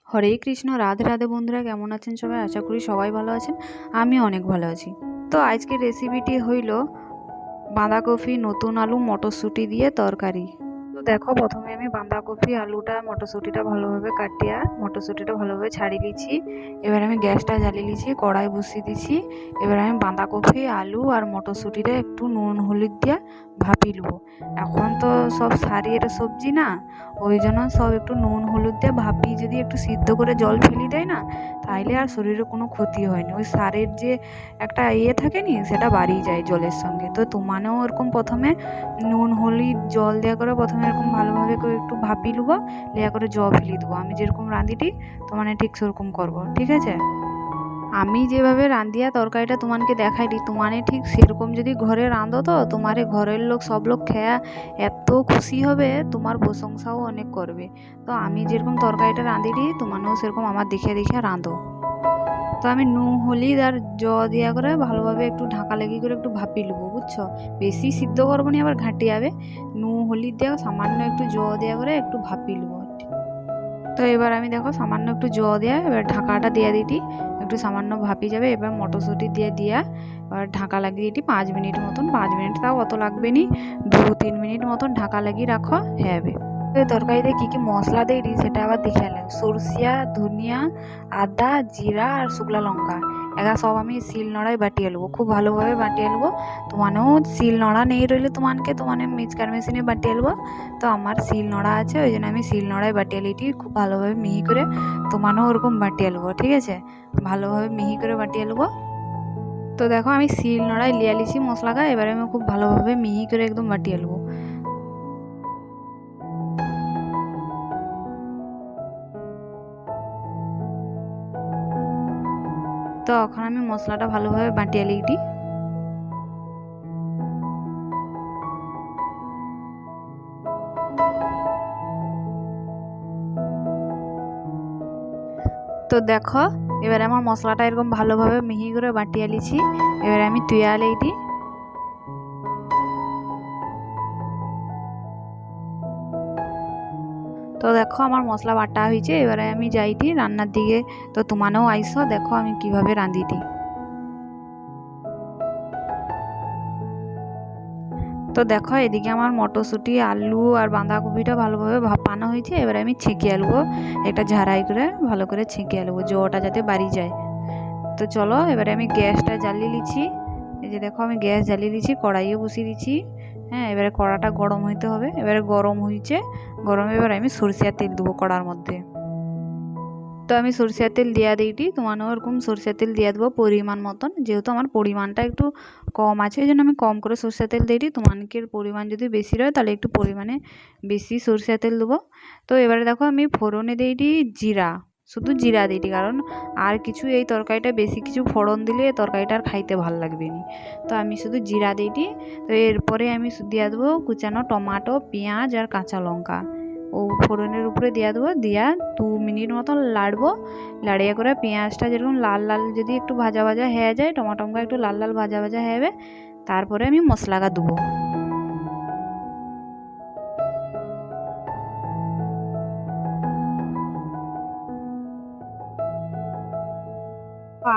হরে কৃষ্ণ, রাধে রাধে। বন্ধুরা কেমন আছেন সবাই? আশা করি সবাই ভালো আছেন। আমি অনেক ভালো আছি। তো আজকের রেসিপিটি হইল বাঁধাকপি, নতুন আলু, মটরশুঁটি দিয়ে তরকারি। তো দেখো, প্রথমে আমি বাঁধাকপি, আলুটা, মটরশুঁটিটা ভালোভাবে কাটিয়া মটরশুঁটিটা ভালোভাবে ছাড়িয়ে নিচ্ছি। এবার আমি গ্যাসটা জ্বালিয়ে নিচ্ছি, কড়াই বসিয়ে দিচ্ছি। এবার আমি বাঁধাকপি, আলু আর মটরশুঁটিটা একটু নুন হলুদ দিয়ে ভাপিয়ে নেবো। এখন তো সব সারের সবজি না, ওই জন্য সব একটু নুন হলুদ দিয়ে ভাপিয়ে যদি একটু সিদ্ধ করে জল ফেলে দেয় না, তাইলে আর শরীরে কোনো ক্ষতি হয়নি। ওই সারের যে একটা থাকে নি, সেটা বাড়িয়ে যায় জলের সঙ্গে। তো তোমানেও ওরকম প্রথমে নুন হলুদ জল দেওয়া করে প্রথমে এরকম ভালোভাবে করে একটু ভাপিয়ে নেবো, লেয়া করে জল ফেলে দেবো। আমি যেরকম রাঁধিটি তোমানে ঠিক সেরকম করবো, ঠিক আছে? আমি যেভাবে রাঁধিয়া তরকারিটা তোমাকে দেখাইলি, তোমানে ঠিক সেরকম যদি ঘরে রাঁধো তো তোমার ঘরের লোক সব লোক খেয়া এত খুশি হবে, তোমার প্রশংসাও অনেক করবে। তো আমি যেরকম তরকারিটা রাঁধিলি, তোমানেও সেরকম আমার দেখে দেখে রাঁধো। তো আমি নুন হলুদ আর দিয়া করে ভালোভাবে একটু ঢাকা লেগে করে একটু ভাপিয়ে নেবো, বুঝছো? বেশি সিদ্ধ করবো নি, আবার ঘাঁটি যাবে। নুন হলুদ দেওয়া সামান্য একটু দেওয়া করে একটু ভাপিয়ে নেবো। তো এবার আমি দেখো সামান্য একটু দেওয়া, এবার ঢাকাটা দিয়ে দিটি, একটু সামান্য ভাপি যাবে। এবার মটরশুঁটি দিয়া এবার ঢাকা লাগিয়ে দিটি 5 মিনিট মতন। 5 মিনিট তাও অত লাগবে নি, 2-3 মিনিট মতন ঢাকা লাগিয়ে রাখো, হবে। তরকারিতে কি কি মশলা দেই সেটা আবার দেখে এলাম। সরষিয়া, ধনিয়া, আদা, জিরা আর শুকলা লঙ্কা এগা সব আমি শিল নোড়ায় বাটিয়ে নেবো, খুব ভালোভাবে বাটিয়ে নেবো। তোমানেও শিল নোড়া নেই রইলে তোমানে মিক্সচার মেশিনে বাটিয়ে নেবো। তো আমার শিল নোড়া আছে, ওই জন্য আমি শিল নোড়ায় বাটিয়ে লিটি খুব ভালোভাবে মিহি করে। তোমানেও ওরকম বাটিয়ে নেবো, ঠিক আছে? ভালোভাবে মিহি করে বাটিয়ে নেবো। তো দেখো আমি শিল নোড়ায় লিয়া লিছি মশলাটা, এবারে আমি খুব ভালোভাবে মিহি করে একদম বাটিয়ে নেবো। তো এখন আমি মশলাটা ভালোভাবে বাটিয়ে লিটি। তো দেখো এবারে আমার মশলাটা এরকম ভালোভাবে মিহি করে বাটিয়ে লিছি। এবারে আমি তুয়া লিটি। তো দেখো আমার মশলা বাটা হয়েছে, এবারে আমি যাইটি রান্নার দিকে। তো তোমানেও আইসো, দেখো আমি কিভাবে রাঁধিটি। তো দেখো এদিকে আমার মটরশুঁটি, আলু আর বাঁধাকপিটা ভালোভাবে ভাপানো হয়েছে। এবারে আমি ছেঁকে আলবো, একটা ঝাড়াই করে ভালো করে ছেঁকে আলবো, জলটা যাতে বাড়ি যায়। তো চলো এবারে আমি গ্যাসটা জ্বালিয়ে লিছি। এই যে দেখো আমি গ্যাস জ্বালিয়ে দিচ্ছি, কড়াইও বসিয়ে দিচ্ছি। হ্যাঁ, এবারে কড়াটা গরম হইতে হবে। এবারে গরম হয়েছে, গরমে এবার আমি সরষের তেল দেবো কড়ার মধ্যে। তো আমি সরষের তেল দিয়া দিইটি, তোমারও ওরকম সরষের তেল দিয়ে দেবো পরিমাণ মতন। যেহেতু আমার পরিমাণটা একটু কম আছে, এই জন্য আমি কম করে সরষের তেল দিইটি। তোমাদের পরিমাণ যদি বেশি রয় তাহলে একটু পরিমাণে বেশি সরষের তেল দেবো। তো এবারে দেখো আমি ফোড়নে দিইটি জিরা, শুধু জিরা দিইটি, কারণ আর কিছু এই তরকারিটা বেশি কিছু ফোড়ন দিলে তরকারিটা আর খাইতে ভালো লাগবে না। তো আমি শুধু জিরা দিইটি। তো এরপরে আমি দিয়ে দেবো কুচানো টমাটো, পেঁয়াজ আর কাঁচা লঙ্কা। ও ফোড়নের উপরে দিয়ে দেবো, দিয়া 2 মিনিট মতন লাড়বো। লাড়িয়ে করে পেঁয়াজটা যেরকম লাল লাল যদি একটু ভাজা ভাজা হয়ে যায়, টমাটোমটা একটু লাল লাল ভাজা ভাজা হবে, তারপরে আমি মশলাটা দেবো।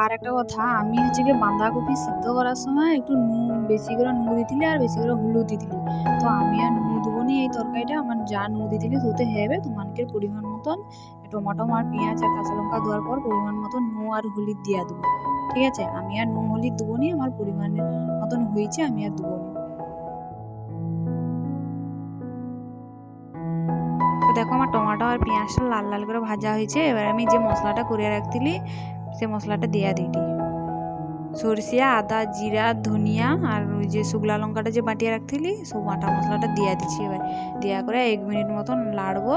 আর একটা কথা, আমি হচ্ছে গিয়ে বাঁধাকপি সিদ্ধ করার সময় একটু নুন বেশি করে নুন দিতিলি আর বেশি করে হলুদ দিতিলি। তো আমি আর নুন দেবো নি এই তরকারিটা, আমার যা নুন দিতিলি হতে হবে তোমাদের পরিমাণ মতন। টমাটো আর পেঁয়াজ আর কাঁচা লঙ্কা দেওয়ার পর পরিমাণ মতন নুন আর হলুদ দিয়ে দেবো, ঠিক আছে? আমি আর নুন হলুদ দেবো নি, আমার পরিমাণ মতন হয়েছে, আমি আর দেবো নি। তো দেখো আমার টমাটো আর পেঁয়াজটা লাল লাল করে ভাজা হয়েছে। এবার আমি যে মশলাটা করে রাখতিলি সে মশলাটা দিয়ে দিই। সরষে, আদা, জিরা, ধনিয়া আর ওই যে শুকলা লঙ্কাটা যে বাটিয়ে রাখতিলি, সব বাটা মশলাটা দিয়ে দিচ্ছি। এবার দেওয়া করে 1 মিনিট মতন লাড়বো।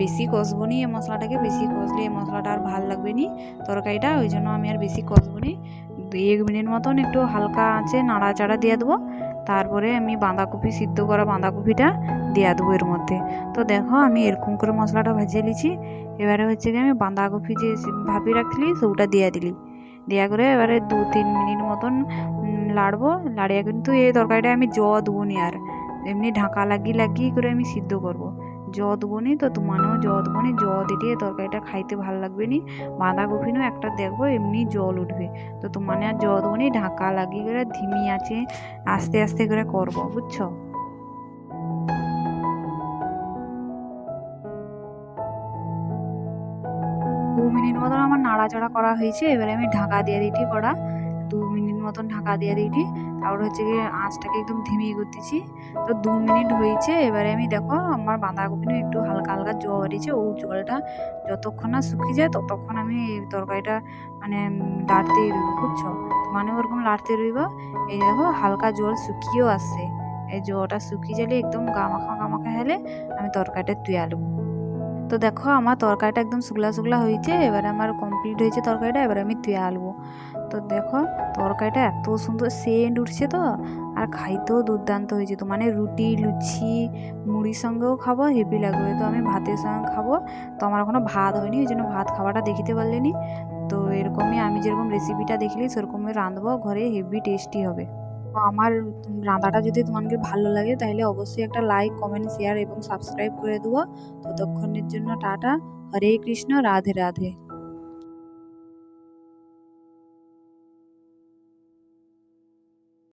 বেশি কষবো নি এই মশলাটাকে, বেশি কষলে এই মশলাটা আর ভাল লাগবে নি তরকারিটা, ওই জন্য আমি আর বেশি কষবো নি। 1 মিনিট মতন একটু হালকা আঁচে নাড়াচাড়া দিয়ে দেবো। তারপরে আমি বাঁধাকপি, সিদ্ধ করা বাঁধাকপিটা দিয়ে দেবো এর মধ্যে। তো দেখো আমি এরকম করে মশলাটা ভাজিয়ে নিচ্ছি। এবারে হচ্ছে কি আমি বাঁধাকপি যে ভাপি রাখলি সেটা দিয়ে দিলি। দেওয়া করে এবারে 2-3 মিনিট মতন লাড়বো। লাড়িয়ে কিন্তু এই তরকারিটা আমি দেবো নি আর, এমনি ঢাকা লাগিয়ে লাগিয়ে করে আমি সিদ্ধ করব। দেবো নি, তো তোমানেও দেবো নি। দিয়ে তরকারিটা খাইতে ভালো লাগবে নি। বাঁধাকপিনও একটা দেখবো এমনি জল উঠবে। তো তোমানে আর দেবো নি, ঢাকা লাগিয়ে করে ধিমি আছে আস্তে আস্তে করে করবো, বুঝছো। 2 মিনিট মতন আমার নাড়াচাড়া করা হয়েছে। এবারে আমি ঢাকা দিয়ে দিটি কড়া। 2 মিনিট মতন ঢাকা দিয়ে দিটি। তারপর হচ্ছে গিয়ে আঁচটাকে একদম ধিমিয়ে করতেছি। তো 2 মিনিট হয়েছে। এবারে আমি দেখো আমার বাঁধাকপি একটু হালকা হালকা জল বেরিয়েছে। ও জলটা যতক্ষণ না শুকিয়ে যায় ততক্ষণ আমি তরকারিটা মানে লাড়তেই রইব, বুঝছো। মানে ওরকম লাড়তে রইব। এই দেখো হালকা জল শুকিয়েও আসছে। এই জলটা শুকিয়ে গেলে একদম গামাখা গামাখা হলে আমি তরকারিটা তুলে আনবো। তো দেখো আমার তরকারিটা একদম শুকলা শুকলা হয়েছে। এবারে আমার কমপ্লিট হয়েছে তরকারিটা। এবারে আমি তুলে আনবো। তো দেখো তরকারিটা এত সুন্দর সেন্ট উঠছে তো, আর খাইতেও দুর্দান্ত হয়েছে। তো মানে রুটি লুচি মুড়ির সঙ্গেও খাবো, হেভি লাগবে। তো আমি ভাতের সঙ্গে খাবো। তো আমার এখনো ভাত হয়নি, ওই জন্য ভাত খাওয়াটা দেখিতে পারলেনি। তো এরকমই আমি যেরকম রেসিপিটা দেখলি সেরকমই রাঁধবো ঘরে, হেভি টেস্টি হবে। তো আমার রান্নাটা যদি তোমাকে ভালো লাগে তাহলে অবশ্যই একটা লাইক কমেন্ট শেয়ার এবং সাবস্ক্রাইব করে দেবো। ততক্ষণের জন্য টাটা। হরে কৃষ্ণ, রাধে রাধে।